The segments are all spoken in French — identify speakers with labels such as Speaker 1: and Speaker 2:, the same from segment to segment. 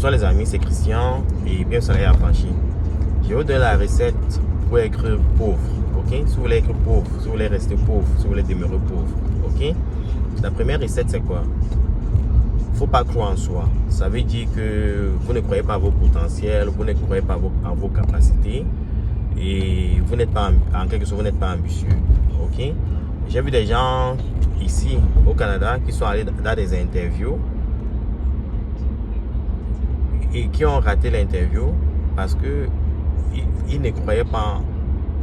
Speaker 1: Bonsoir les amis, c'est Christian et bien soleil affranchi. Je vais vous donner la recette pour être pauvre, ok? Si vous voulez être pauvre, si vous voulez rester pauvre, si vous voulez demeurer pauvre, ok? La première recette c'est quoi? Faut pas croire en soi. Ça veut dire que vous ne croyez pas à vos potentiels, vous ne croyez pas à vos capacités et vous n'êtes pas, en quelque sorte, vous n'êtes pas ambitieux, ok? J'ai vu des gens ici au Canada qui sont allés dans des interviews et qui ont raté l'interview parce que ils ne croyaient pas,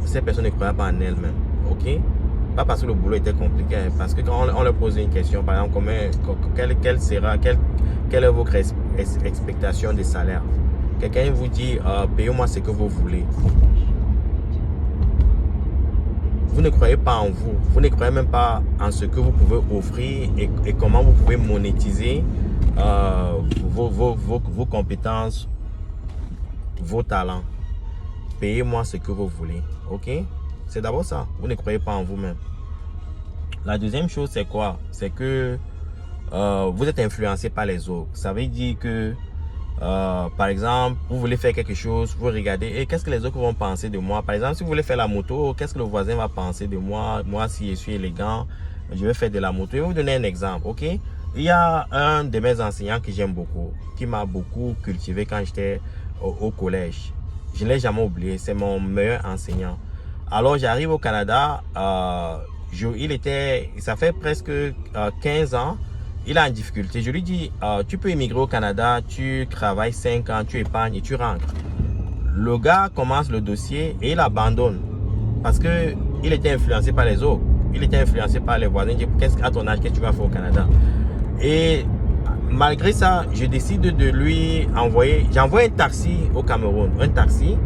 Speaker 1: ces personnes ne croyaient pas en elles-mêmes, ok? Pas parce que le boulot était compliqué, parce que quand on leur pose une question, par exemple, quelle est votre expectation de salaire? Quelqu'un vous dit, payez-moi ce que vous voulez. Vous ne croyez pas en vous, vous ne croyez même pas en ce que vous pouvez offrir et comment vous pouvez monétiser vos compétences, vos talents. Payez-moi ce que vous voulez, ok? C'est d'abord ça, vous ne croyez pas en vous-même. La deuxième chose, c'est quoi? C'est que vous êtes influencé par les autres. Ça veut dire que, par exemple, vous voulez faire quelque chose, vous regardez, et qu'est-ce que les autres vont penser de moi? Par exemple, si vous voulez faire la moto, qu'est-ce que le voisin va penser de moi? Moi, si je suis élégant, je vais faire de la moto. Je vais vous donner un exemple, ok? Il y a un de mes enseignants que j'aime beaucoup, qui m'a beaucoup cultivé quand j'étais au collège. Je ne l'ai jamais oublié, c'est mon meilleur enseignant. Alors, j'arrive au Canada, ça fait presque 15 ans, il est en difficulté. Je lui dis, tu peux immigrer au Canada, tu travailles 5 ans, tu épargnes et tu rentres. Le gars commence le dossier et il abandonne parce qu'il était influencé par les autres. Il était influencé par les voisins. À ton âge, qu'est-ce que tu vas faire au Canada? Et malgré ça, je décide de lui envoyer. J'envoie un taxi au Cameroun, un taxi.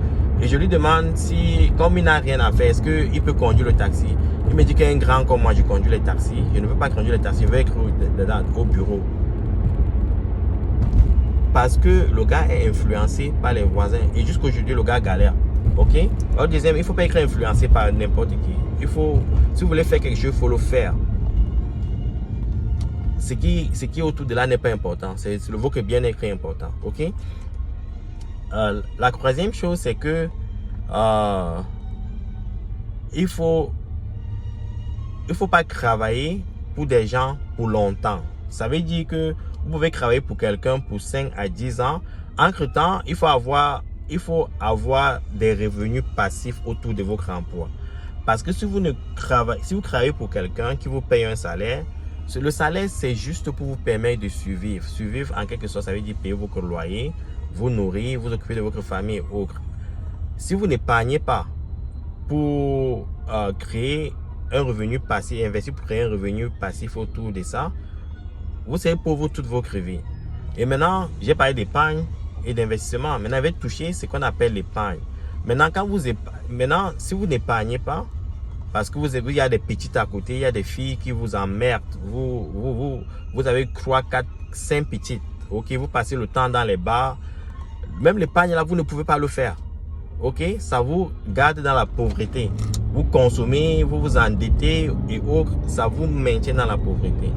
Speaker 1: Et je lui demande si, comme il n'a rien à faire, est-ce qu'il peut conduire le taxi? Il me dit qu'un grand comme moi, je conduis le taxi. Je ne veux pas conduire le taxi, je veux être dedans, au bureau. Parce que le gars est influencé par les voisins. Et jusqu'aujourd'hui, le gars galère. Ok? Alors, deuxième, il ne faut pas être influencé par n'importe qui. Si vous voulez faire quelque chose, il faut le faire. Ce qui est autour de là n'est pas important. C'est votre bien-être qui est important. Ok? La troisième chose, c'est que il faut pas travailler pour des gens pour longtemps. Ça veut dire que vous pouvez travailler pour quelqu'un pour 5 à 10 ans. Entre-temps, il faut avoir des revenus passifs autour de votre emploi. Parce que si vous travaillez pour quelqu'un qui vous paye un salaire, le salaire, c'est juste pour vous permettre de survivre. Survivre, en quelque sorte, ça veut dire payer votre loyer, vous nourrir, vous occuper de votre famille et autres. Si vous n'épargnez pas pour créer un revenu passif, investir pour créer un revenu passif autour de ça, vous serez pauvre toute votre vie. Et maintenant, j'ai parlé d'épargne et d'investissement. Maintenant, je vais toucher ce qu'on appelle l'épargne. Maintenant, si vous n'épargnez pas, parce que il y a des petites à côté, il y a des filles qui vous emmerdent. Vous avez 3, 4, 5 petites. Ok, vous passez le temps dans les bars. Même l'épargne là, vous ne pouvez pas le faire. Ok, ça vous garde dans la pauvreté. Vous consommez, vous vous endettez et autres, ça vous maintient dans la pauvreté.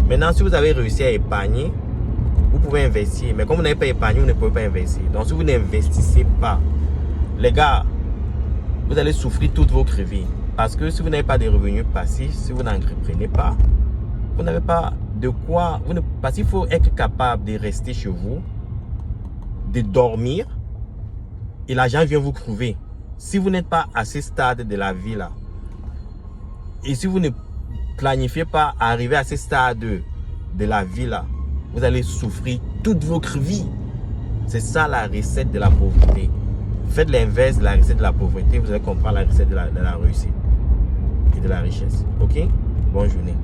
Speaker 1: Maintenant, si vous avez réussi à épargner, vous pouvez investir. Mais comme vous n'avez pas épargné, vous ne pouvez pas investir. Donc, si vous n'investissez pas, les gars, vous allez souffrir toute votre vie. Parce que si vous n'avez pas de revenus passifs, si vous n'entreprenez pas, vous n'avez pas de quoi. Parce qu'il faut être capable de rester chez vous, de dormir, et l'argent vient vous trouver. Si vous n'êtes pas à ce stade de la vie là, et si vous ne planifiez pas arriver à ce stade de la vie là, vous allez souffrir toute votre vie. C'est ça la recette de la pauvreté. Faites l'inverse de la recette de la pauvreté, vous allez comprendre la recette de la réussite et de la richesse. Ok? Bonne journée.